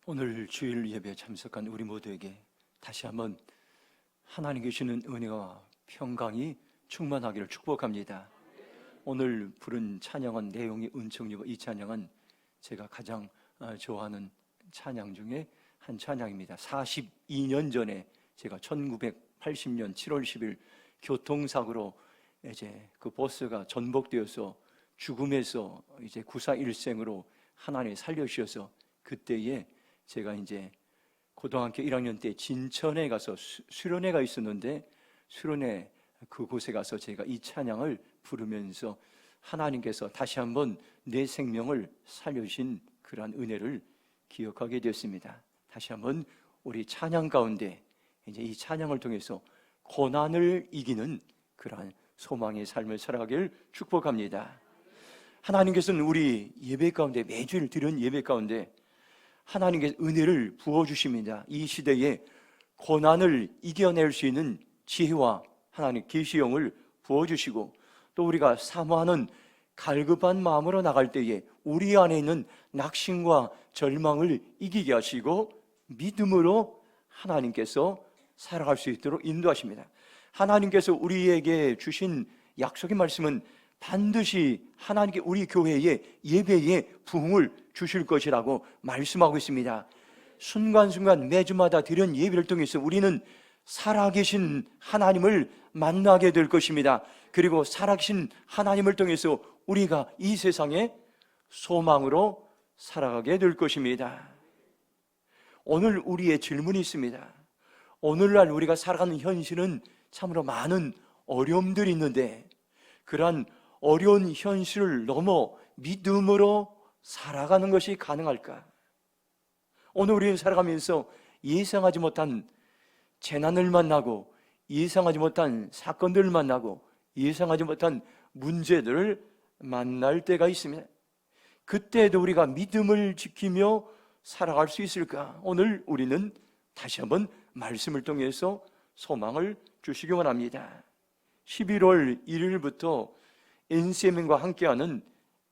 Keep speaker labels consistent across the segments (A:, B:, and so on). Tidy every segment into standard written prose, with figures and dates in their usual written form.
A: 오늘 주일 예배에 참석한 우리 모두에게 다시 한번 하나님 계시는 은혜와 평강이 충만하기를 축복합니다. 오늘 부른 찬양은 내용이 은총이고 이 찬양은 제가 가장 좋아하는 찬양 중에 한 찬양입니다. 42년 전에 제가 1980년 7월 10일 교통사고로 이제 그 버스가 전복되어서 죽음에서 이제 구사일생으로 하나님이 살려주셔서 그때에 제가 이제 고등학교 1학년 때 진천에 가서 수련회가 있었는데 수련회 그곳에 가서 제가 이 찬양을 부르면서 하나님께서 다시 한번 내 생명을 살려주신 그러한 은혜를 기억하게 되었습니다. 다시 한번 우리 찬양 가운데 이제 이 찬양을 통해서 고난을 이기는 그러한 소망의 삶을 살아가길 축복합니다. 하나님께서는 우리 예배 가운데 매주일 드리는 예배 가운데 하나님께서 은혜를 부어주십니다. 이 시대에 고난을 이겨낼 수 있는 지혜와 하나님 계시형을 부어주시고 또 우리가 사모하는 갈급한 마음으로 나갈 때에 우리 안에 있는 낙심과 절망을 이기게 하시고 믿음으로 하나님께서 살아갈 수 있도록 인도하십니다. 하나님께서 우리에게 주신 약속의 말씀은 반드시 하나님께 우리 교회에 예배에 부흥을 주실 것이라고 말씀하고 있습니다. 순간순간 매주마다 드리는 예배를 통해서 우리는 살아계신 하나님을 만나게 될 것입니다. 그리고 살아계신 하나님을 통해서 우리가 이 세상에 소망으로 살아가게 될 것입니다. 오늘 우리의 질문이 있습니다. 오늘날 우리가 살아가는 현실은 참으로 많은 어려움들이 있는데 그러한 어려운 현실을 넘어 믿음으로 살아가는 것이 가능할까? 오늘 우리는 살아가면서 예상하지 못한 재난을 만나고 예상하지 못한 사건들을 만나고 예상하지 못한 문제들을 만날 때가 있습니다. 그때도 우리가 믿음을 지키며 살아갈 수 있을까? 오늘 우리는 다시 한번 말씀을 통해서 소망을 주시기 원합니다. 11월 1일부터 NCM과 함께하는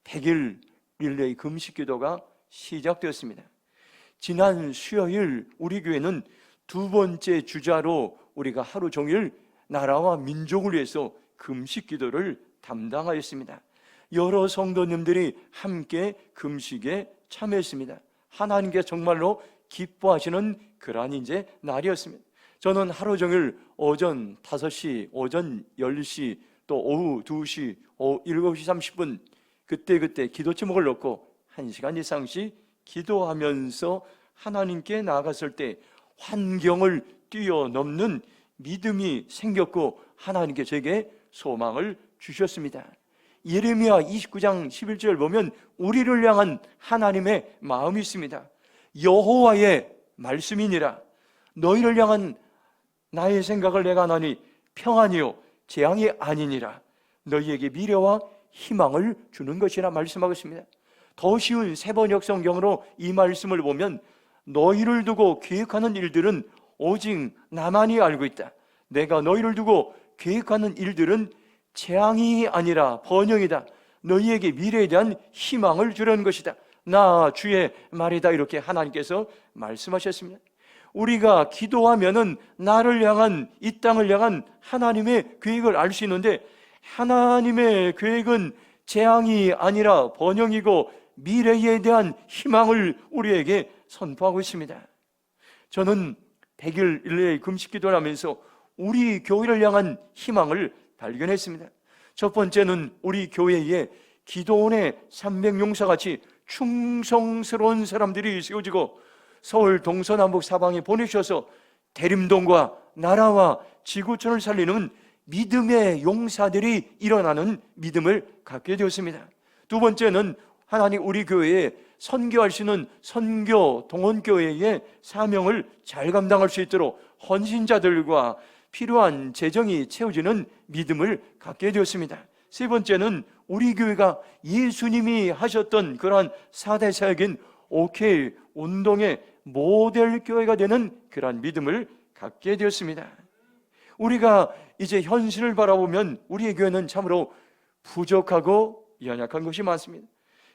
A: 100일 릴레이 금식기도가 시작되었습니다. 지난 수요일 우리 교회는 두 번째 주자로 우리가 하루 종일 나라와 민족을 위해서 금식기도를 담당하였습니다. 여러 성도님들이 함께 금식에 참여했습니다. 하나님께 정말로 기뻐하시는 그러한 이제 날이었습니다. 저는 하루 종일 오전 5시, 오전 10시, 또 오후 2시, 오후 7시 30분 그때 기도 제목을 넣고 1시간 이상씩 기도하면서 하나님께 나아갔을 때 환경을 뛰어넘는 믿음이 생겼고 하나님께 제게 소망을 주셨습니다. 예레미야 29장 11절 보면 우리를 향한 하나님의 마음이 있습니다. 여호와의 말씀이니라. 너희를 향한 나의 생각을 내가 하나니 평안이요 재앙이 아니니라. 너희에게 미래와 희망을 주는 것이라 말씀하고 있습니다. 더 쉬운 세번역 성경으로 이 말씀을 보면 너희를 두고 계획하는 일들은 오직 나만이 알고 있다. 내가 너희를 두고 계획하는 일들은 재앙이 아니라 번영이다. 너희에게 미래에 대한 희망을 주려는 것이다. 나 주의 말이다. 이렇게 하나님께서 말씀하셨습니다. 우리가 기도하면은 나를 향한 이 땅을 향한 하나님의 계획을 알 수 있는데 하나님의 계획은 재앙이 아니라 번영이고 미래에 대한 희망을 우리에게 선포하고 있습니다. 저는 100일 릴레이 금식기도를 하면서 우리 교회를 향한 희망을 발견했습니다. 첫 번째는 우리 교회에 기도원의 300용사같이 충성스러운 사람들이 세워지고 서울 동서남북 사방에 보내셔서 대림동과 나라와 지구촌을 살리는 믿음의 용사들이 일어나는 믿음을 갖게 되었습니다. 두 번째는 하나님 우리 교회에 선교할 수 있는 선교 동원교회의 사명을 잘 감당할 수 있도록 헌신자들과 필요한 재정이 채워지는 믿음을 갖게 되었습니다. 세 번째는 우리 교회가 예수님이 하셨던 그러한 4대 사역인 OK 운동의 모델 교회가 되는 그러한 믿음을 갖게 되었습니다. 우리가 이제 현실을 바라보면 우리의 교회는 참으로 부족하고 연약한 것이 많습니다.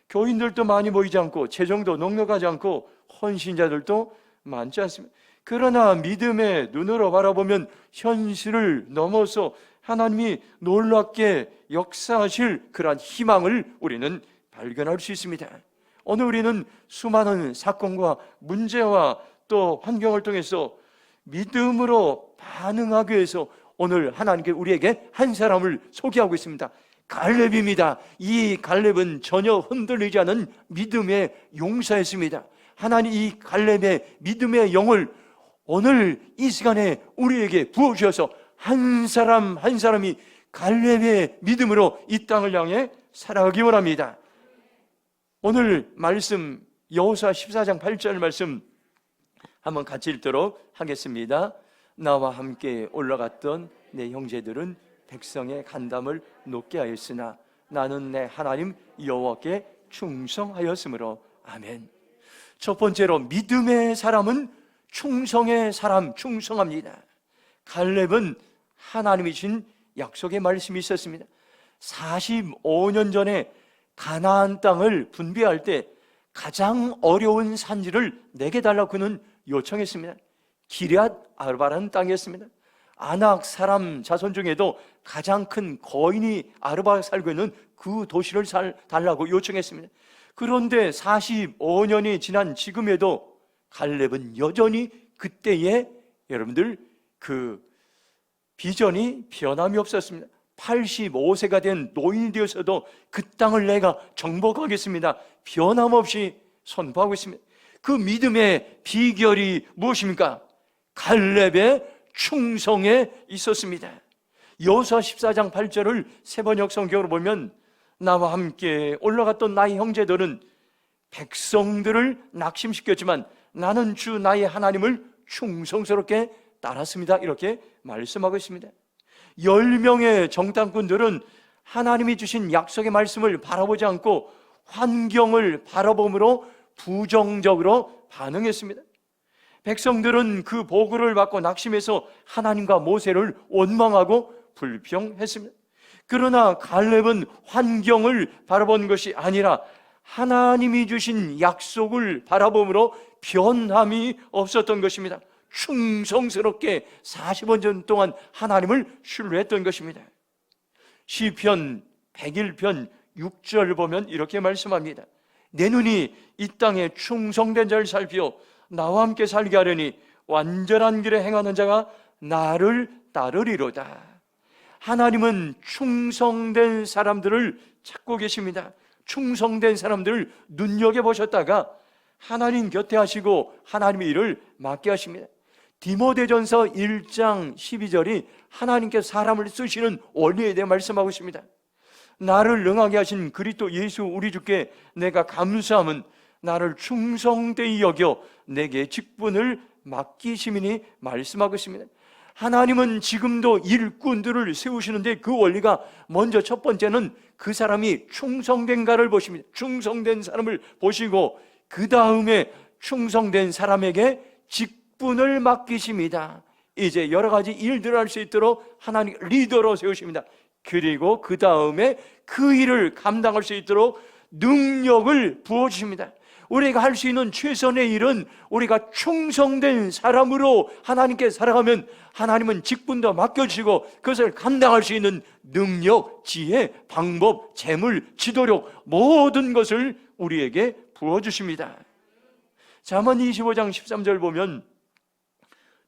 A: 교인들도 많이 모이지 않고 재정도 넉넉하지 않고 헌신자들도 많지 않습니다. 그러나 믿음의 눈으로 바라보면 현실을 넘어서 하나님이 놀랍게 역사하실 그러한 희망을 우리는 발견할 수 있습니다. 오늘 우리는 수많은 사건과 문제와 또 환경을 통해서 믿음으로 반응하기 위해서 오늘 하나님께 우리에게 한 사람을 소개하고 있습니다. 갈렙입니다. 이 갈렙은 전혀 흔들리지 않은 믿음의 용사였습니다. 하나님 이 갈렙의 믿음의 영을 오늘 이 시간에 우리에게 부어주셔서 한 사람 한 사람이 갈렙의 믿음으로 이 땅을 향해 살아가기 원합니다. 오늘 말씀 여호수아 14장 8절 말씀 한번 같이 읽도록 하겠습니다. 나와 함께 올라갔던 내 형제들은 백성의 간담을 높게 하였으나 나는 내 하나님 여호와께 충성하였으므로. 아멘. 첫 번째로 믿음의 사람은 충성의 사람, 충성합니다. 갈렙은 하나님이 주신 약속의 말씀이 있었습니다. 45년 전에 가나안 땅을 분배할 때 가장 어려운 산지를 내게 달라고 그는 요청했습니다. 기럇 아르바라는 땅이었습니다. 아낙 사람 자손 중에도 가장 큰 거인이 아르바에 살고 있는 그 도시를 달라고 요청했습니다. 그런데 45년이 지난 지금에도 갈렙은 여전히 그때의 여러분들 그 비전이 변함이 없었습니다. 85세가 된 노인이 되어서도 그 땅을 내가 정복하겠습니다, 변함없이 선포하고 있습니다. 그 믿음의 비결이 무엇입니까? 갈렙의 충성에 있었습니다. 여호수아 14장 8절을 세번역 성경으로 보면 나와 함께 올라갔던 나의 형제들은 백성들을 낙심시켰지만 나는 주 나의 하나님을 충성스럽게 따랐습니다, 이렇게 말씀하고 있습니다. 10명의 정탐꾼들은 하나님이 주신 약속의 말씀을 바라보지 않고 환경을 바라봄으로 부정적으로 반응했습니다. 백성들은 그 보고를 받고 낙심해서 하나님과 모세를 원망하고 불평했습니다. 그러나 갈렙은 환경을 바라본 것이 아니라 하나님이 주신 약속을 바라봄으로 변함이 없었던 것입니다. 충성스럽게 40년 동안 하나님을 신뢰했던 것입니다. 시편 101편 6절 보면 이렇게 말씀합니다. 내 눈이 이 땅에 충성된 자를 살피어 나와 함께 살게 하려니 완전한 길에 행하는 자가 나를 따르리로다. 하나님은 충성된 사람들을 찾고 계십니다. 충성된 사람들을 눈여겨보셨다가 하나님 곁에 하시고 하나님의 일을 맡게 하십니다. 디모데전서 1장 12절이 하나님께서 사람을 쓰시는 원리에 대해 말씀하고 있습니다. 나를 능하게 하신 그리스도 예수 우리 주께 내가 감사함은 나를 충성되이 여겨 내게 직분을 맡기심이니 말씀하고 있습니다. 하나님은 지금도 일꾼들을 세우시는데 그 원리가 먼저 첫 번째는 그 사람이 충성된가를 보십니다. 충성된 사람을 보시고 그 다음에 충성된 사람에게 직분을 맡기십니다. 이제 여러 가지 일들을 할 수 있도록 하나님 리더로 세우십니다. 그리고 그 다음에 그 일을 감당할 수 있도록 능력을 부어주십니다. 우리가 할 수 있는 최선의 일은 우리가 충성된 사람으로 하나님께 살아가면 하나님은 직분도 맡겨주시고 그것을 감당할 수 있는 능력, 지혜, 방법, 재물, 지도력 모든 것을 우리에게 부어주십니다. 잠언 25장 13절 보면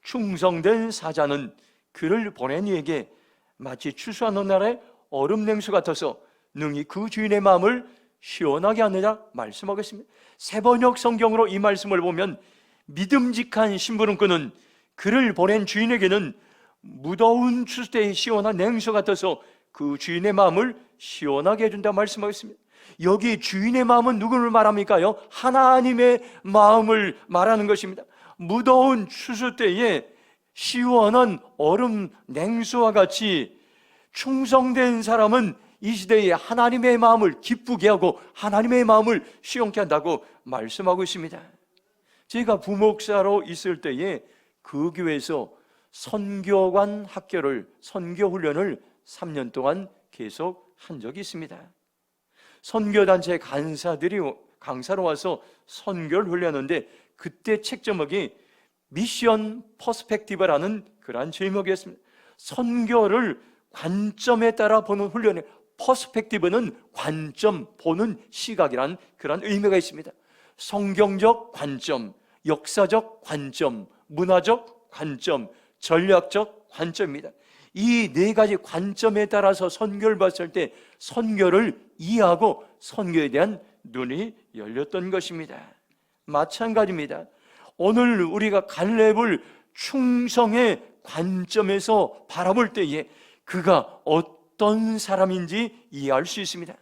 A: 충성된 사자는 그를 보낸 이에게 마치 추수하는 날에 얼음 냉수 같아서 능히 그 주인의 마음을 시원하게 하느냐 말씀하겠습니다. 세번역 성경으로 이 말씀을 보면 믿음직한 심부름꾼은 그를 보낸 주인에게는 무더운 추수 때의 시원한 냉수 같아서 그 주인의 마음을 시원하게 해준다 말씀하겠습니다. 여기 주인의 마음은 누구를 말합니까요? 하나님의 마음을 말하는 것입니다. 무더운 추수 때에 시원한 얼음 냉수와 같이 충성된 사람은 이 시대에 하나님의 마음을 기쁘게 하고 하나님의 마음을 시원케 한다고 말씀하고 있습니다. 제가 부목사로 있을 때에 그 교회에서 선교관 학교를, 선교훈련을 3년 동안 계속 한 적이 있습니다. 선교단체 강사들이 강사로 와서 선교를 훈련하는데 그때 책 제목이 미션 퍼스펙티브라는 그러한 제목이었습니다. 선교를 관점에 따라 보는 훈련에, 퍼스펙티브는 관점, 보는 시각이란 그런 의미가 있습니다. 성경적 관점, 역사적 관점, 문화적 관점, 전략적 관점입니다. 이 네 가지 관점에 따라서 선교를 봤을 때 선교를 이해하고 선교에 대한 눈이 열렸던 것입니다. 마찬가지입니다. 오늘 우리가 갈렙을 충성의 관점에서 바라볼 때에 그가 어떤 사람인지 이해할 수 있습니다.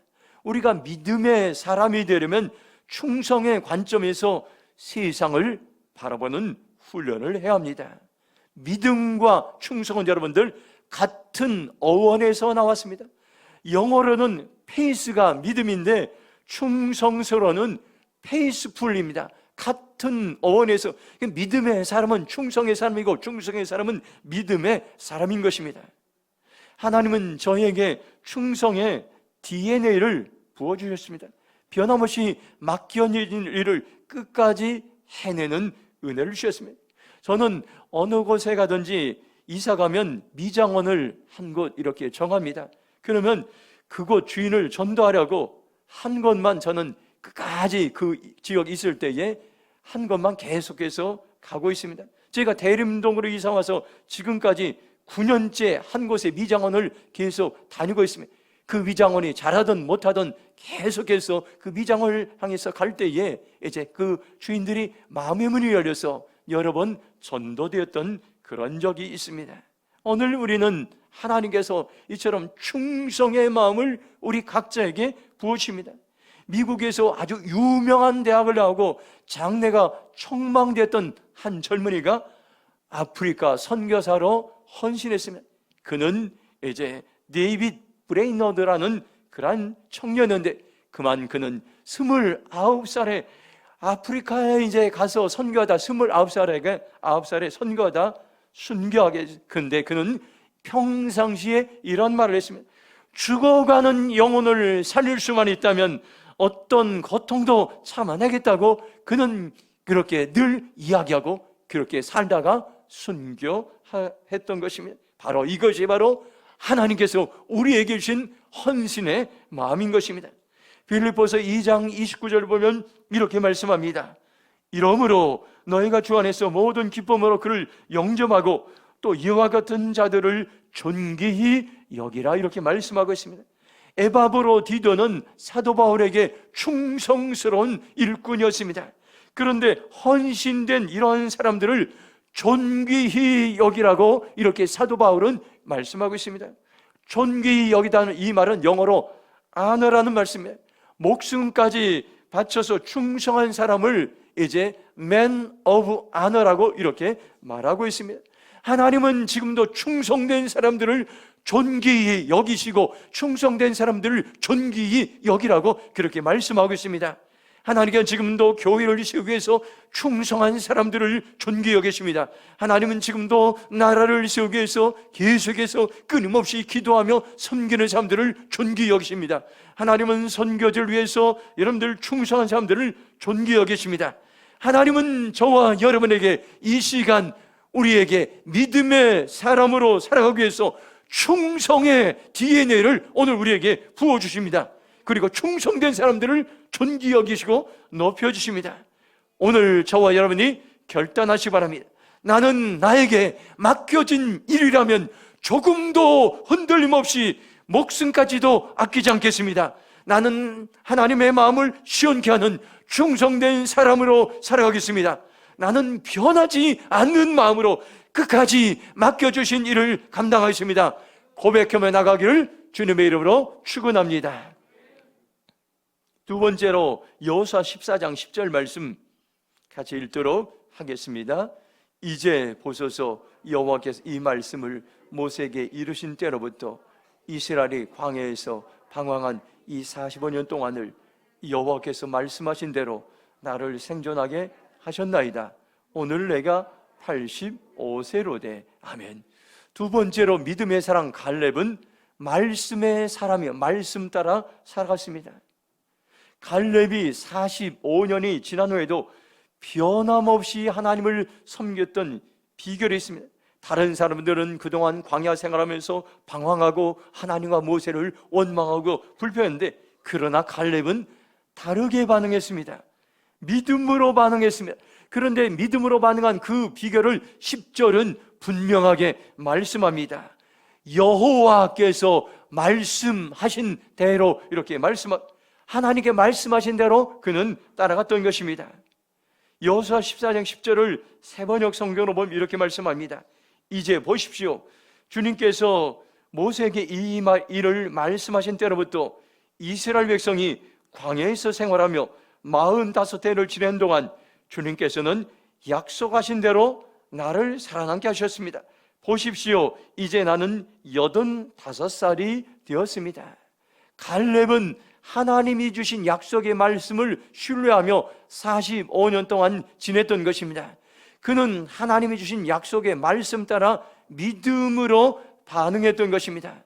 A: 우리가 믿음의 사람이 되려면 충성의 관점에서 세상을 바라보는 훈련을 해야 합니다. 믿음과 충성은 여러분들 같은 어원에서 나왔습니다. 영어로는 페이스가 믿음인데 충성스러는 페이스풀입니다. 같은 어원에서 믿음의 사람은 충성의 사람이고 충성의 사람은 믿음의 사람인 것입니다. 하나님은 저에게 충성의 DNA를 부어주셨습니다. 변함없이 맡겨진 일을 끝까지 해내는 은혜를 주셨습니다. 저는 어느 곳에 가든지 이사 가면 미장원을 한 곳 이렇게 정합니다. 그러면 그곳 주인을 전도하려고 한 곳만 저는 끝까지 그 지역에 있을 때에 한 곳만 계속해서 가고 있습니다. 제가 대림동으로 이사 와서 지금까지 9년째 한 곳의 미장원을 계속 다니고 있습니다. 그 미장원이 잘하든 못하든 계속해서 그 미장원을 향해서 갈 때에 이제 그 주인들이 마음의 문이 열려서 여러 번 전도되었던 그런 적이 있습니다. 오늘 우리는 하나님께서 이처럼 충성의 마음을 우리 각자에게 부으십니다. 미국에서 아주 유명한 대학을 나오고 장래가 촉망됐던 한 젊은이가 아프리카 선교사로 헌신했습니다. 그는 이제 데이빗 브레이너드라는 그런 청년인데 그는 29살에 아프리카에 이제 가서 선교하다 29살에 선교하다 순교하게. 근데 그는 평상시에 이런 말을 했습니다. 죽어가는 영혼을 살릴 수만 있다면 어떤 고통도 참아내겠다고 그는 그렇게 늘 이야기하고 그렇게 살다가 순교했던 것입니다. 바로 이것이 바로 하나님께서 우리에게 주신 헌신의 마음인 것입니다. 빌립보서 2장 29절을 보면 이렇게 말씀합니다. 이러므로 너희가 주 안에서 모든 기쁨으로 그를 영접하고 또 이와 같은 자들을 존귀히 여기라 이렇게 말씀하고 있습니다. 에바브로디도는 사도 바울에게 충성스러운 일꾼이었습니다. 그런데 헌신된 이러한 사람들을 존귀히 여기라고 이렇게 사도 바울은 말씀하고 있습니다. 존귀히 여기다는 이 말은 영어로 honor라는 말씀입니다. 목숨까지 바쳐서 충성한 사람을 이제 man of honor라고 이렇게 말하고 있습니다. 하나님은 지금도 충성된 사람들을 존귀히 여기시고 충성된 사람들을 존귀히 여기라고 그렇게 말씀하고 있습니다. 하나님께서 지금도 교회를 세우기 위해서 충성한 사람들을 존귀히 여기십니다. 하나님은 지금도 나라를 세우기 위해서 계속해서 끊임없이 기도하며 섬기는 사람들을 존귀히 여기십니다. 하나님은 선교지를 위해서 여러분들 충성한 사람들을 존귀히 여기십니다. 하나님은 저와 여러분에게 이 시간 우리에게 믿음의 사람으로 살아가기 위해서 충성의 DNA를 오늘 우리에게 부어주십니다. 그리고 충성된 사람들을 존귀히 여기시고 높여주십니다. 오늘 저와 여러분이 결단하시기 바랍니다. 나는 나에게 맡겨진 일이라면 조금도 흔들림 없이 목숨까지도 아끼지 않겠습니다. 나는 하나님의 마음을 시원케 하는 충성된 사람으로 살아가겠습니다. 나는 변하지 않는 마음으로 끝까지 맡겨주신 일을 감당하겠습니다. 고백하며 나가기를 주님의 이름으로 축원합니다. 두 번째로 여호수아 14장 10절 말씀 같이 읽도록 하겠습니다. 이제 보소서 여호와께서 이 말씀을 모세에게 이르신 때로부터 이스라엘이 광야에서 방황한 이 45년 동안을 여호와께서 말씀하신 대로 나를 생존하게 하셨나이다. 오늘 내가 85세로 돼. 아멘. 두 번째로 믿음의 사람 갈렙은 말씀의 사람이요, 말씀 따라 살아갔습니다. 갈렙이 45년이 지난 후에도 변함없이 하나님을 섬겼던 비결이 있습니다. 다른 사람들은 그동안 광야 생활하면서 방황하고 하나님과 모세를 원망하고 불평했는데, 그러나 갈렙은 다르게 반응했습니다. 믿음으로 반응했습니다. 그런데 믿음으로 반응한 그 비결을 10절은 분명하게 말씀합니다. 여호와께서 말씀하신 대로, 이렇게 하나님께 말씀하신 대로 그는 따라갔던 것입니다. 여호수아 14장 10절을 세번역 성경으로 보면 이렇게 말씀합니다. 이제 보십시오. 주님께서 모세에게 이 일을 말씀하신 때로부터 이스라엘 백성이 광야에서 생활하며 45해를 지낸 동안 주님께서는 약속하신 대로 나를 살아남게 하셨습니다. 보십시오. 이제 나는 85살이 되었습니다. 갈렙은 하나님이 주신 약속의 말씀을 신뢰하며 45년 동안 지냈던 것입니다. 그는 하나님이 주신 약속의 말씀 따라 믿음으로 반응했던 것입니다.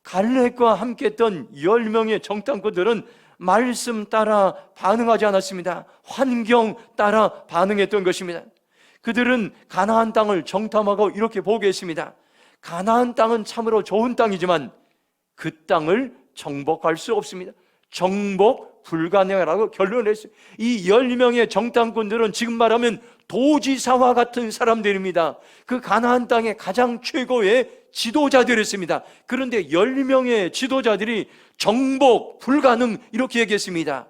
A: 갈렙과 함께했던 10명의 정탐꾼들은 말씀 따라 반응하지 않았습니다. 환경 따라 반응했던 것입니다. 그들은 가나안 땅을 정탐하고 이렇게 보고했습니다. 가나안 땅은 참으로 좋은 땅이지만 그 땅을 정복할 수 없습니다. 정복 불가능하라고 결론했어요. 이 10명의 정탐꾼들은 지금 말하면 도지사와 같은 사람들입니다. 그 가나안 땅의 가장 최고의 지도자들이었습니다. 그런데 10명의 지도자들이 정복 불가능, 이렇게 얘기했습니다.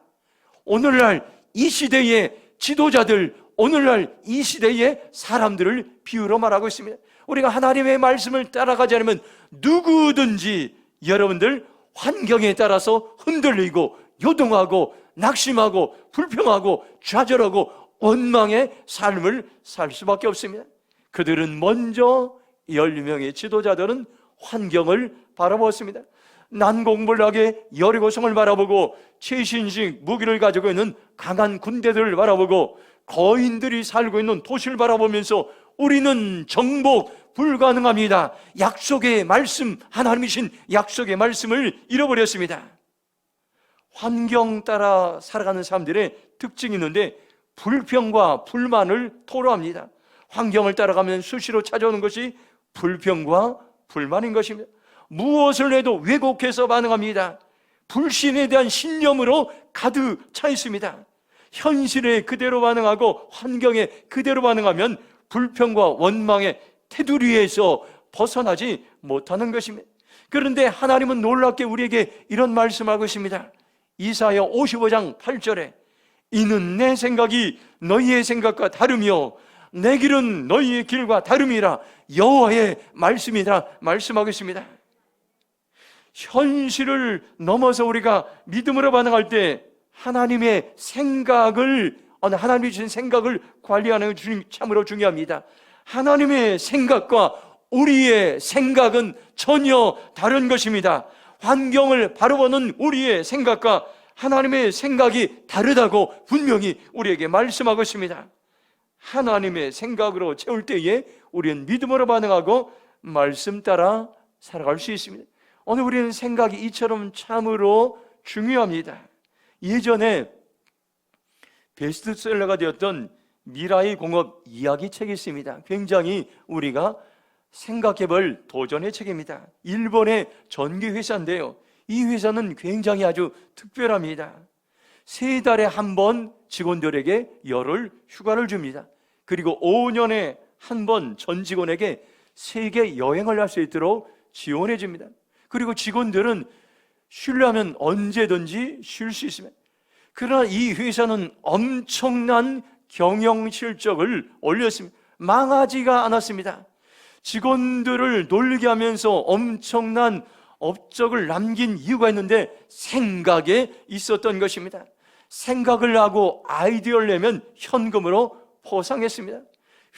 A: 오늘날 이 시대의 지도자들, 오늘날 이 시대의 사람들을 비유로 말하고 있습니다. 우리가 하나님의 말씀을 따라가지 않으면 누구든지 여러분들 환경에 따라서 흔들리고 요동하고 낙심하고 불평하고 좌절하고 원망의 삶을 살 수밖에 없습니다. 그들은 먼저 10명의 지도자들은 환경을 바라보았습니다. 난공불락의 여리고성을 바라보고 최신식 무기를 가지고 있는 강한 군대들을 바라보고 거인들이 살고 있는 도시를 바라보면서 우리는 정복 불가능합니다. 약속의 말씀, 하나님이신 약속의 말씀을 잃어버렸습니다. 환경 따라 살아가는 사람들의 특징이 있는데 불평과 불만을 토로합니다. 환경을 따라가면 수시로 찾아오는 것이 불평과 불만인 것입니다. 무엇을 해도 왜곡해서 반응합니다. 불신에 대한 신념으로 가득 차 있습니다. 현실에 그대로 반응하고 환경에 그대로 반응하면 불평과 원망의 테두리에서 벗어나지 못하는 것입니다. 그런데 하나님은 놀랍게 우리에게 이런 말씀하고 있습니다. 이사야 55장 8절에 이는 내 생각이 너희의 생각과 다르며 내 길은 너희의 길과 다름이라 여호와의 말씀이라 말씀하고 있습니다. 현실을 넘어서 우리가 믿음으로 반응할 때 하나님의 생각을, 하나님이 주신 생각을 관리하는 것이 참으로 중요합니다. 하나님의 생각과 우리의 생각은 전혀 다른 것입니다. 환경을 바라보는 우리의 생각과 하나님의 생각이 다르다고 분명히 우리에게 말씀하고 있습니다. 하나님의 생각으로 채울 때에 우리는 믿음으로 반응하고 말씀 따라 살아갈 수 있습니다. 오늘 우리는 생각이 이처럼 참으로 중요합니다. 예전에 베스트셀러가 되었던 미라의 공업 이야기책이 있습니다. 굉장히 우리가 생각해볼 도전의 책입니다. 일본의 전기회사인데요, 이 회사는 굉장히 아주 특별합니다. 3달에 한 번 직원들에게 열흘 휴가를 줍니다. 그리고 5년에 한 번 전 직원에게 세계 여행을 할 수 있도록 지원해 줍니다. 그리고 직원들은 쉬려면 언제든지 쉴 수 있습니다. 그러나 이 회사는 엄청난 경영 실적을 올렸습니다. 망하지가 않았습니다. 직원들을 놀게 하면서 엄청난 업적을 남긴 이유가 있는데 생각에 있었던 것입니다. 생각을 하고 아이디어를 내면 현금으로 포상했습니다.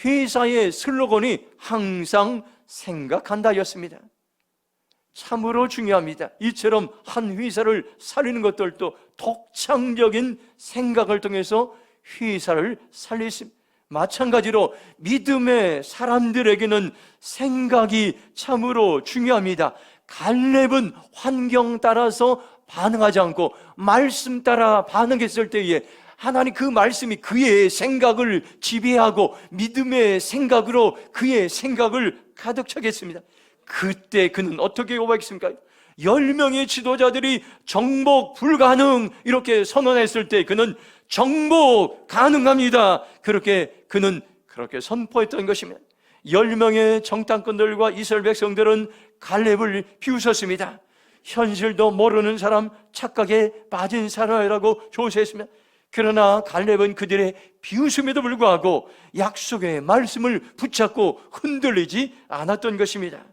A: 회사의 슬로건이 항상 생각한다였습니다. 참으로 중요합니다. 이처럼 한 회사를 살리는 것들도 독창적인 생각을 통해서 회사를 살리십니다. 마찬가지로 믿음의 사람들에게는 생각이 참으로 중요합니다. 갈렙은 환경 따라서 반응하지 않고 말씀 따라 반응했을 때에 하나님 그 말씀이 그의 생각을 지배하고 믿음의 생각으로 그의 생각을 가득 차게 했습니다. 그때 그는 어떻게 고백했습니까? 10명의 지도자들이 정복 불가능 이렇게 선언했을 때 그는 정복 가능합니다. 그는 그렇게 선포했던 것입니다. 10명의 정탐꾼들과 이스라엘 백성들은 갈렙을 비웃었습니다. 현실도 모르는 사람, 착각에 빠진 사람이라고 조사했습니다. 그러나 갈렙은 그들의 비웃음에도 불구하고 약속의 말씀을 붙잡고 흔들리지 않았던 것입니다.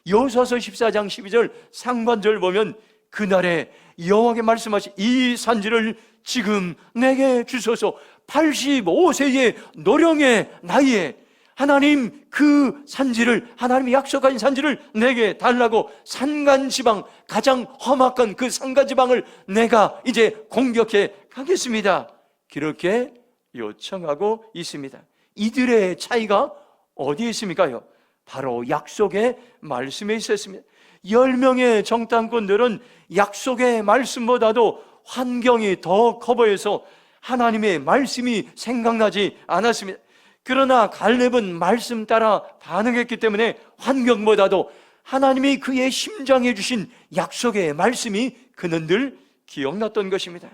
A: 여호수아서 14장 12절 상반절 보면 그날에 여호와께 말씀하신 이 산지를 지금 내게 주소서. 85세의 노령의 나이에 하나님 그 산지를, 하나님이 약속한 산지를 내게 달라고, 산간지방, 가장 험악한 그 산간지방을 내가 이제 공격해 가겠습니다. 그렇게 요청하고 있습니다. 이들의 차이가 어디에 있습니까요? 바로 약속의 말씀에 있었습니다. 10명의 정탐꾼들은 약속의 말씀보다도 환경이 더 커 보여서 하나님의 말씀이 생각나지 않았습니다. 그러나 갈렙은 말씀 따라 반응했기 때문에 환경보다도 하나님이 그의 심장에 주신 약속의 말씀이 그는 늘 기억났던 것입니다.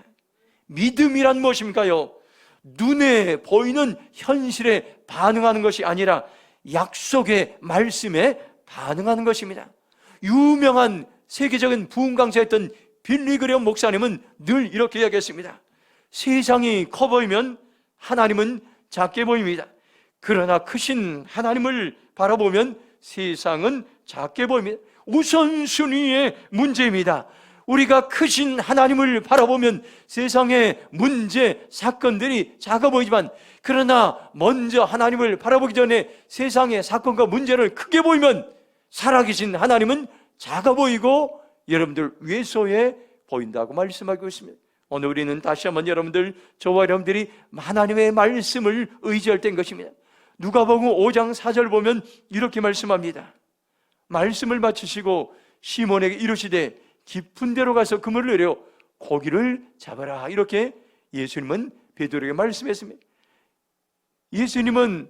A: 믿음이란 무엇입니까요? 눈에 보이는 현실에 반응하는 것이 아니라 약속의 말씀에 반응하는 것입니다. 유명한 세계적인 부흥 강사였던 빌리 그레엄 목사님은 늘 이렇게 이야기했습니다. 세상이 커 보이면 하나님은 작게 보입니다. 그러나 크신 하나님을 바라보면 세상은 작게 보입니다. 우선순위의 문제입니다. 우리가 크신 하나님을 바라보면 세상의 문제, 사건들이 작아 보이지만, 그러나 먼저 하나님을 바라보기 전에 세상의 사건과 문제를 크게 보이면 살아계신 하나님은 작아 보이고 여러분들 왜소해 보인다고 말씀하고 있습니다. 오늘 우리는 다시 한번 여러분들, 저와 여러분들이 하나님의 말씀을 의지할 때인 것입니다. 누가복음 5장 4절 보면 이렇게 말씀합니다. 말씀을 마치시고 시몬에게 이르시되 깊은 데로 가서 그물을 내려 고기를 잡아라. 이렇게 예수님은 베드로에게 말씀했습니다. 예수님은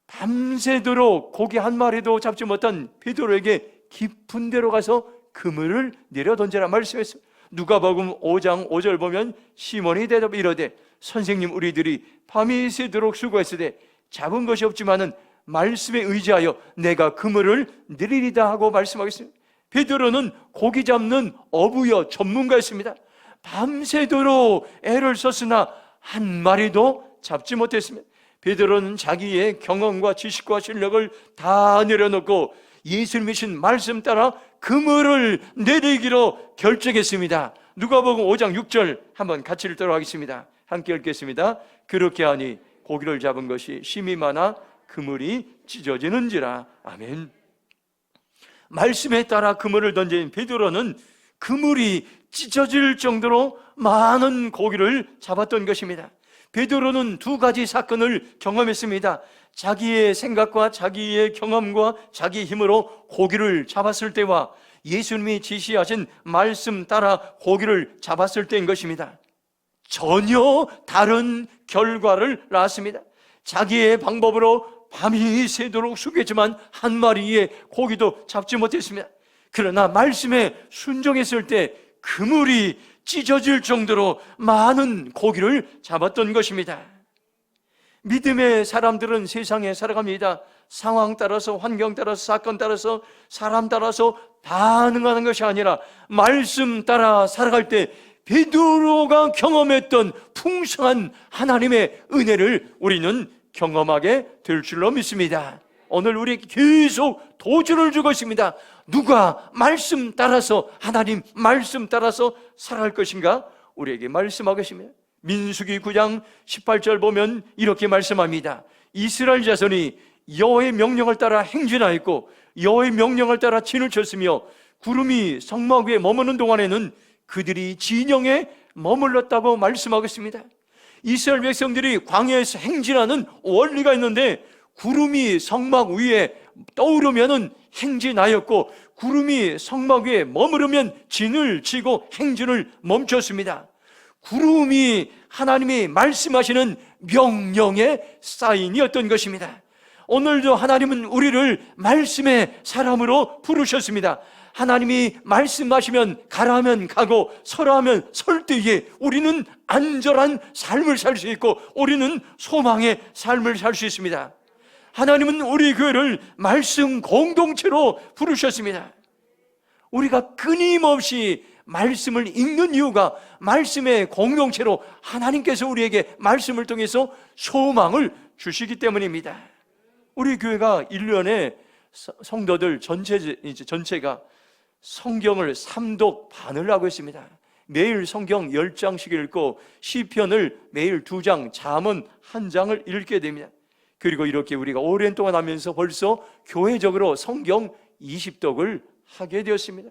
A: 밤새도록 고기 한 마리도 잡지 못한 베드로에게 깊은 데로 가서 그물을 내려 던져라 말씀했습니다. 누가복음 5장 5절 보면 시몬이 대답 이르되 선생님, 우리들이 밤이 새도록 수고했으되 잡은 것이 없지만은 말씀에 의지하여 내가 그물을 내리리다 하고 말씀하겠습니다. 베드로는 고기 잡는 어부여 전문가였습니다. 밤새도록 애를 썼으나 한 마리도 잡지 못했습니다. 베드로는 자기의 경험과 지식과 실력을 다 내려놓고 예수님이신 말씀 따라 그물을 내리기로 결정했습니다. 누가복음 5장 6절 한번 같이 읽도록 하겠습니다. 함께 읽겠습니다. 그렇게 하니 고기를 잡은 것이 심히 많아 그물이 찢어지는지라. 아멘. 말씀에 따라 그물을 던진 베드로는 그물이 찢어질 정도로 많은 고기를 잡았던 것입니다. 베드로는 두 가지 사건을 경험했습니다. 자기의 생각과 자기의 경험과 자기의 힘으로 고기를 잡았을 때와 예수님이 지시하신 말씀 따라 고기를 잡았을 때인 것입니다. 전혀 다른 결과를 낳았습니다. 자기의 방법으로 밤이 새도록 수고했지만 한 마리의 고기도 잡지 못했습니다. 그러나 말씀에 순종했을 때 그물이 찢어질 정도로 많은 고기를 잡았던 것입니다. 믿음의 사람들은 세상에 살아갑니다. 상황 따라서, 환경 따라서, 사건 따라서, 사람 따라서 반응하는 것이 아니라 말씀 따라 살아갈 때 베드로가 경험했던 풍성한 하나님의 은혜를 우리는 경험하게 될 줄로 믿습니다. 오늘 우리에게 계속 도전을 주고 있습니다. 누가 말씀 따라서, 하나님 말씀 따라서 살아갈 것인가? 우리에게 말씀하고 계십니다. 민수기 9장 18절 보면 이렇게 말씀합니다. 이스라엘 자손이 여호와의 명령을 따라 행진하였고 여호와의 명령을 따라 진을 쳤으며 구름이 성막 위에 머무는 동안에는 그들이 진영에 머물렀다고 말씀하고 있습니다. 이스라엘 백성들이 광야에서 행진하는 원리가 있는데, 구름이 성막 위에 떠오르면 행진하였고 구름이 성막 위에 머무르면 진을 치고 행진을 멈췄습니다. 구름이 하나님이 말씀하시는 명령의 사인이었던 것입니다. 오늘도 하나님은 우리를 말씀의 사람으로 부르셨습니다. 하나님이 말씀하시면 가라 하면 가고 서라 하면 설 때에 우리는 안전한 삶을 살 수 있고 우리는 소망의 삶을 살 수 있습니다. 하나님은 우리 교회를 말씀 공동체로 부르셨습니다. 우리가 끊임없이 말씀을 읽는 이유가 말씀의 공동체로 하나님께서 우리에게 말씀을 통해서 소망을 주시기 때문입니다. 우리 교회가 1년에 성도들 전체가 성경을 3독 반을 하고 있습니다. 매일 성경 10장씩 읽고 시편을 매일 2장, 잠언 1장을 읽게 됩니다. 그리고 이렇게 우리가 오랜 동안 하면서 벌써 교회적으로 성경 20독을 하게 되었습니다.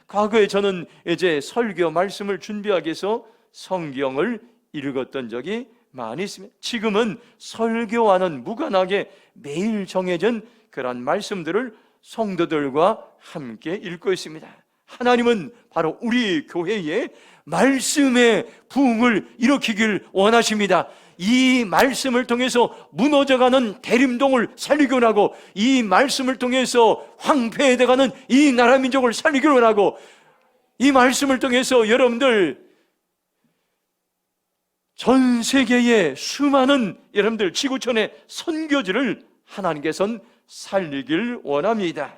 A: 과거에 저는 이제 설교 말씀을 준비하기 위해서 성경을 읽었던 적이 많이 있습니다. 지금은 설교와는 무관하게 매일 정해진 그런 말씀들을 성도들과 함께 읽고 있습니다. 하나님은 바로 우리 교회에 말씀의 부흥을 일으키길 원하십니다. 이 말씀을 통해서 무너져가는 대림동을 살리기 원하고, 이 말씀을 통해서 황폐해져가는 이 나라 민족을 살리기 원하고, 이 말씀을 통해서 여러분들 전 세계의 수많은 여러분들 지구촌의 선교지를 하나님께서는 살리길 원합니다.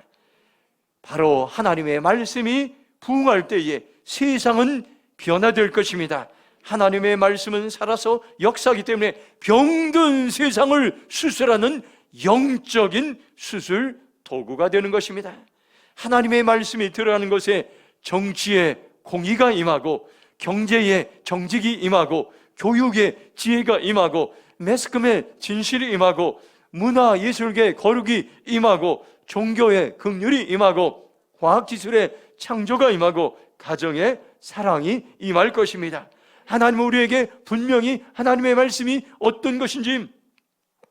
A: 바로 하나님의 말씀이 부흥할 때에 세상은 변화될 것입니다. 하나님의 말씀은 살아서 역사하기 때문에 병든 세상을 수술하는 영적인 수술 도구가 되는 것입니다. 하나님의 말씀이 들어가는 것에 정치의 공의가 임하고, 경제의 정직이 임하고, 교육의 지혜가 임하고, 매스컴의 진실이 임하고, 문화 예술계의 거룩이 임하고, 종교의 긍휼이 임하고, 과학기술의 창조가 임하고, 가정의 사랑이 임할 것입니다. 하나님은 우리에게 분명히 하나님의 말씀이 어떤 것인지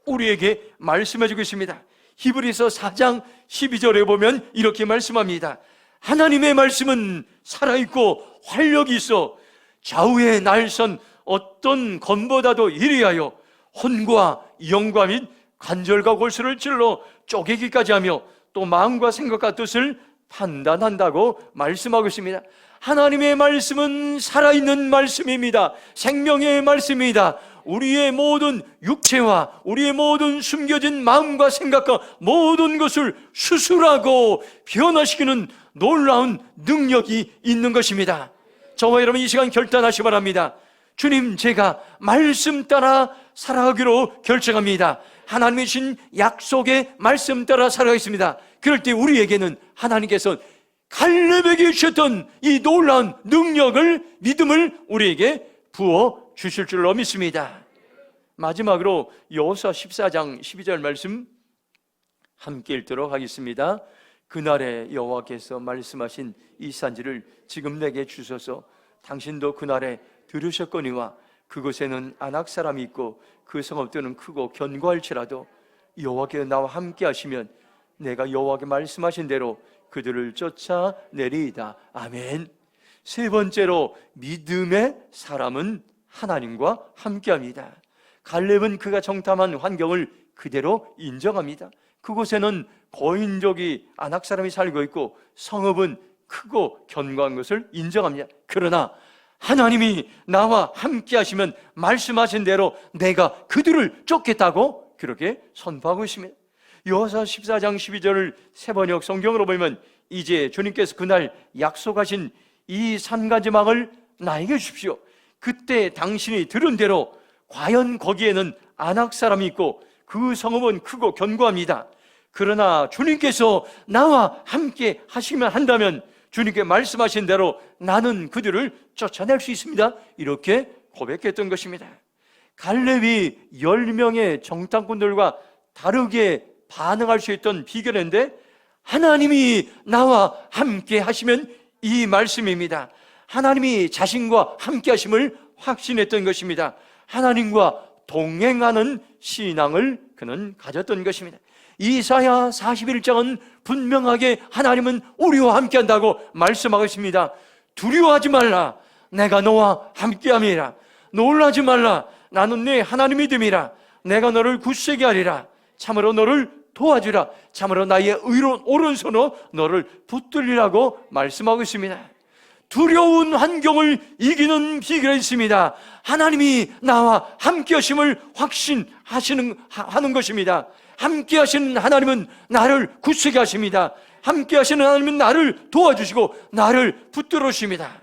A: 우리에게 말씀해 주고 있습니다. 히브리서 4장 12절에 보면 이렇게 말씀합니다. 하나님의 말씀은 살아있고 활력이 있어 좌우의 날선 어떤 검보다도 이리하여 혼과 영과 및 관절과 골수를 찔러 쪼개기까지 하며 또 마음과 생각과 뜻을 판단한다고 말씀하고 있습니다. 하나님의 말씀은 살아있는 말씀입니다. 생명의 말씀입니다. 우리의 모든 육체와 우리의 모든 숨겨진 마음과 생각과 모든 것을 수술하고 변화시키는 놀라운 능력이 있는 것입니다. 저와 여러분 이 시간 결단하시기 바랍니다. 주님, 제가 말씀 따라 살아가기로 결정합니다. 하나님이 주신 약속의 말씀 따라 살아가겠습니다. 그럴 때 우리에게는 하나님께서 갈렙에게 주셨던 이 놀라운 능력을, 믿음을 우리에게 부어 주실 줄로 믿습니다. 마지막으로 여호수아 14장 12절 말씀 함께 읽도록 하겠습니다. 그날에 여호와께서 말씀하신 이 산지를 지금 내게 주소서. 당신도 그날에 들으셨거니와 그곳에는 아낙 사람이 있고 그 성읍들은 크고 견고할지라도 여호와께서 나와 함께 하시면 내가 여호와께 말씀하신 대로 그들을 쫓아내리이다. 아멘. 세 번째로, 믿음의 사람은 하나님과 함께합니다. 갈렙은 그가 정탐한 환경을 그대로 인정합니다. 그곳에는 거인족이 아낙 사람이 살고 있고 성읍은 크고 견고한 것을 인정합니다. 그러나 하나님이 나와 함께 하시면 말씀하신 대로 내가 그들을 쫓겠다고 그렇게 선포하고 있습니다. 여호수아 14장 12절을 세번역 성경으로 보면 이제 주님께서 그날 약속하신 이 산가지망을 나에게 주십시오. 그때 당신이 들은 대로 과연 거기에는 아낙 사람이 있고 그 성읍은 크고 견고합니다. 그러나 주님께서 나와 함께 하시면 한다면 주님께 말씀하신 대로 나는 그들을 쫓아낼 수 있습니다. 이렇게 고백했던 것입니다. 갈렙이 10명의 정탐꾼들과 다르게 반응할 수 있던 비결인데 하나님이 나와 함께 하시면 이 말씀입니다. 하나님이 자신과 함께 하심을 확신했던 것입니다. 하나님과 동행하는 신앙을 그는 가졌던 것입니다. 이사야 41장은 분명하게 하나님은 우리와 함께 한다고 말씀하고 있습니다. 두려워하지 말라. 내가 너와 함께 함이라. 놀라지 말라. 나는 네 하나님이 됨이라. 내가 너를 굳세게 하리라. 참으로 너를 도와주라. 참으로 나의 의로운 오른손으로 너를 붙들리라고 말씀하고 있습니다. 두려운 환경을 이기는 비결이 있습니다. 하나님이 나와 함께 하심을 하는 것입니다. 함께 하시는 하나님은 나를 굳세게 하십니다. 함께 하시는 하나님은 나를 도와주시고 나를 붙들어 주십니다.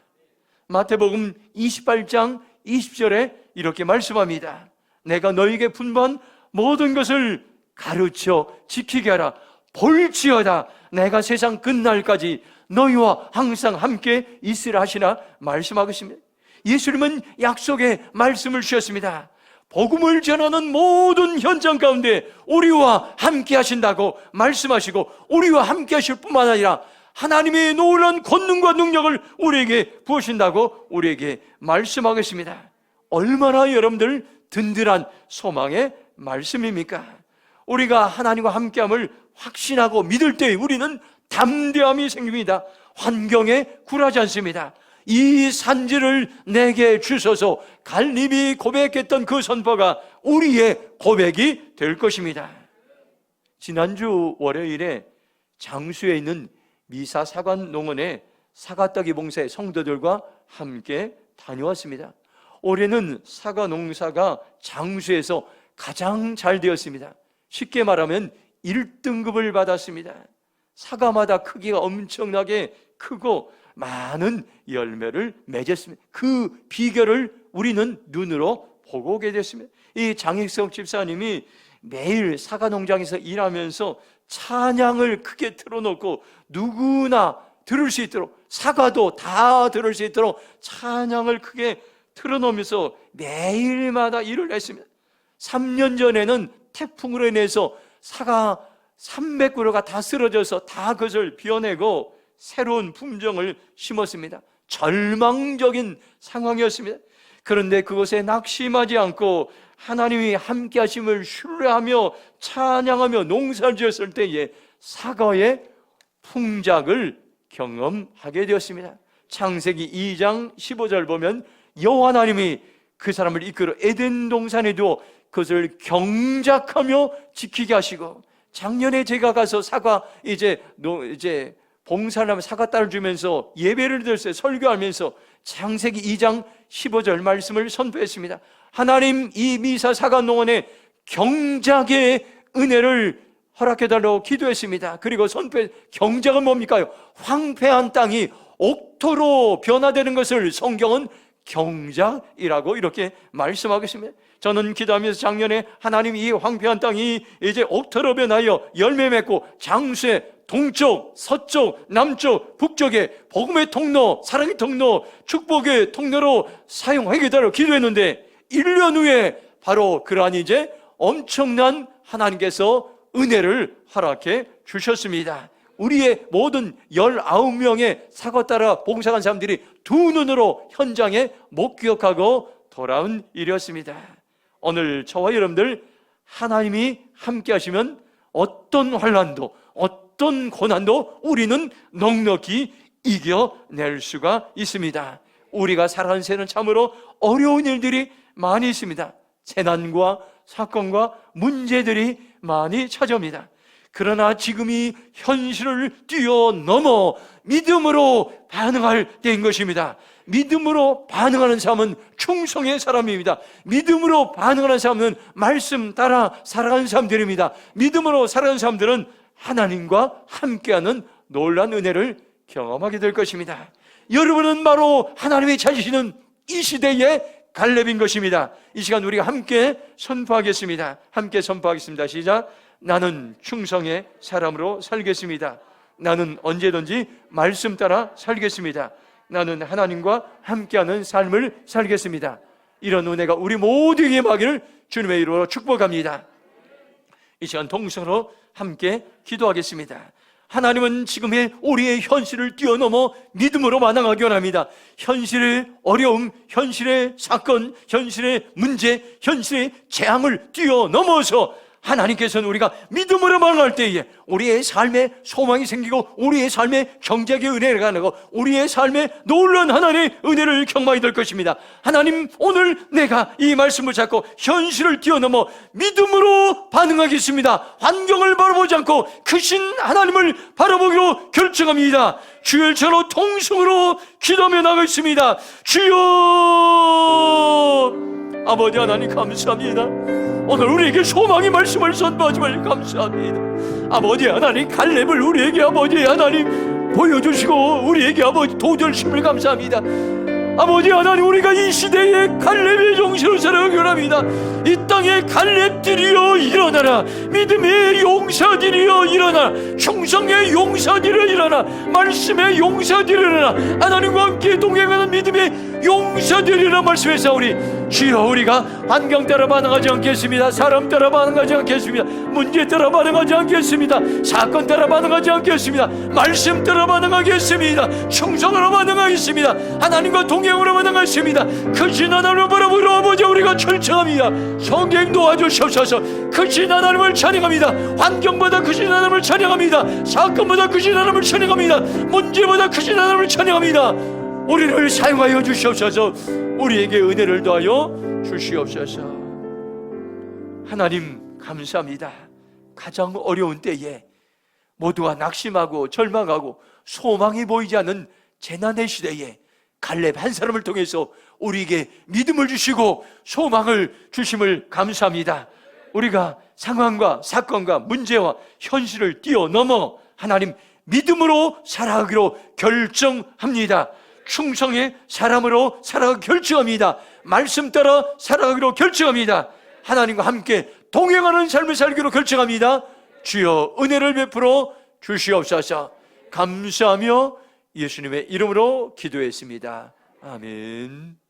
A: 마태복음 28장 20절에 이렇게 말씀합니다. 내가 너에게 분부한 모든 것을 가르쳐 지키게 하라. 볼지어다 내가 세상 끝날까지 너희와 항상 함께 있으라 하시나 말씀하고 있습니다. 예수님은 약속의 말씀을 주셨습니다. 복음을 전하는 모든 현장 가운데 우리와 함께 하신다고 말씀하시고 우리와 함께 하실 뿐만 아니라 하나님의 놀라운 권능과 능력을 우리에게 부으신다고 우리에게 말씀하겠습니다. 얼마나 여러분들 든든한 소망의 말씀입니까? 우리가 하나님과 함께함을 확신하고 믿을 때 우리는 담대함이 생깁니다. 환경에 굴하지 않습니다. 이 산지를 내게 주소서 갈렙이 고백했던 그 선포가 우리의 고백이 될 것입니다. 지난주 월요일에 장수에 있는 미사 사관 농원에 사과따기 봉사의 성도들과 함께 다녀왔습니다. 올해는 사과 농사가 장수에서 가장 잘 되었습니다. 쉽게 말하면 1등급을 받았습니다. 사과마다 크기가 엄청나게 크고 많은 열매를 맺었습니다. 그 비결을 우리는 눈으로 보고 오게 됐습니다. 이 장익석 집사님이 매일 사과 농장에서 일하면서 찬양을 크게 틀어놓고 누구나 들을 수 있도록, 사과도 다 들을 수 있도록 찬양을 크게 틀어놓으면서 매일마다 일을 했습니다. 3년 전에는 태풍으로 인해서 사과 300그루가 다 쓰러져서 다 그것을 비워내고 새로운 품종을 심었습니다. 절망적인 상황이었습니다. 그런데 그것에 낙심하지 않고 하나님이 함께 하심을 신뢰하며 찬양하며 농사를 지었을 때에 사과의 풍작을 경험하게 되었습니다. 창세기 2장 15절 보면 여호와 하나님이 그 사람을 이끌어 에덴 동산에 두어 그것을 경작하며 지키게 하시고, 작년에 제가 가서 사과 이제 봉사를 하면 사과 딸을 주면서 예배를 드렸어요. 설교하면서 창세기 2장 15절 말씀을 선포했습니다. 하나님 이 미사 사과 농원에 경작의 은혜를 허락해달라고 기도했습니다. 그리고 경작은 뭡니까? 황폐한 땅이 옥토로 변화되는 것을 성경은 경작이라고 이렇게 말씀하고 있습니다. 저는 기도하면서 작년에 하나님 이 황폐한 땅이 이제 옥토로 변하여 열매 맺고 장수의 동쪽, 서쪽, 남쪽, 북쪽에 복음의 통로, 사랑의 통로, 축복의 통로로 사용하게 되도록 기도했는데 1년 후에 바로 그러한 이제 엄청난 하나님께서 은혜를 허락해 주셨습니다. 우리의 모든 19명의 사과 따라 봉사한 사람들이 두 눈으로 현장에 목격하고 돌아온 일이었습니다. 오늘 저와 여러분들 하나님이 함께 하시면 어떤 환난도 어떤 고난도 우리는 넉넉히 이겨낼 수가 있습니다. 우리가 살아가는 새는 참으로 어려운 일들이 많이 있습니다. 재난과 사건과 문제들이 많이 찾아옵니다. 그러나 지금 이 현실을 뛰어넘어 믿음으로 반응할 때인 것입니다. 믿음으로 반응하는 사람은 충성의 사람입니다. 믿음으로 반응하는 사람은 말씀 따라 살아가는 사람들입니다. 믿음으로 살아가는 사람들은 하나님과 함께하는 놀라운 은혜를 경험하게 될 것입니다. 여러분은 바로 하나님이 찾으시는 이 시대의 갈렙인 것입니다. 이 시간 우리가 함께 선포하겠습니다. 함께 선포하겠습니다. 시작. 나는 충성의 사람으로 살겠습니다. 나는 언제든지 말씀 따라 살겠습니다. 나는 하나님과 함께하는 삶을 살겠습니다. 이런 은혜가 우리 모두에게 임하기를 주님의 이름으로 축복합니다. 이 시간 동성으로 함께 기도하겠습니다. 하나님은 지금의 우리의 현실을 뛰어넘어 믿음으로 반응하기 원합니다. 현실의 어려움, 현실의 사건, 현실의 문제, 현실의 재앙을 뛰어넘어서 하나님께서는 우리가 믿음으로 반응할 때에 우리의 삶에 소망이 생기고 우리의 삶에 경제의 은혜가 나고 우리의 삶에 놀라운 하나님의 은혜를 경험하게 될 것입니다. 하나님, 오늘 내가 이 말씀을 잡고 현실을 뛰어넘어 믿음으로 반응하겠습니다. 환경을 바라보지 않고 크신 하나님을 바라보기로 결정합니다. 주의 저로 통성으로 기도하며 나가겠습니다. 주여, 아버지 하나님 감사합니다. 오늘 우리에게 소망의 말씀을 선포하심을 감사합니다. 아버지 하나님, 갈렙을 우리에게 아버지 하나님 보여주시고 우리에게 아버지 도전심을 감사합니다. 아버지 하나님, 우리가 이 시대에 갈렙의 정신을 살아가기 원합니다. 이 땅에 갈렙들이여 일어나라. 믿음의 용사들이여 일어나라. 충성의 용사들이여 일어나라. 말씀의 용사들이여 일어나라. 하나님과 함께 동행하는 믿음의 용사들이라 말씀했사오니 주여, 우리가 환경 따라 반응하지 않겠습니다. 사람 따라 반응하지 않겠습니다. 문제 따라 반응하지 않겠습니다. 사건 따라 반응하지 않겠습니다. 말씀 따라 반응하겠습니다. 충성으로 반응하겠습니다. 하나님과 동행으로 반응하겠습니다. 크신 하나님을 바라보러 아버지 우리가 철저합니다. 성경 도와주시옵소서. 크신 하나님을 찬양합니다. 환경보다 크신 하나님을 찬양합니다. 사건보다 크신 하나님을 찬양합니다. 문제보다 크신 하나님을 찬양합니다. 우리를 사용하여 주시옵소서. 우리에게 은혜를 더하여 주시옵소서. 하나님 감사합니다. 가장 어려운 때에 모두가 낙심하고 절망하고 소망이 보이지 않는 재난의 시대에 갈렙 한 사람을 통해서 우리에게 믿음을 주시고 소망을 주심을 감사합니다. 우리가 상황과 사건과 문제와 현실을 뛰어넘어 하나님 믿음으로 살아가기로 결정합니다. 충성의 사람으로 살아가기로 결정합니다. 말씀 따라 살아가기로 결정합니다. 하나님과 함께 동행하는 삶을 살기로 결정합니다. 주여, 은혜를 베풀어 주시옵소서. 감사하며 예수님의 이름으로 기도했습니다. 아멘.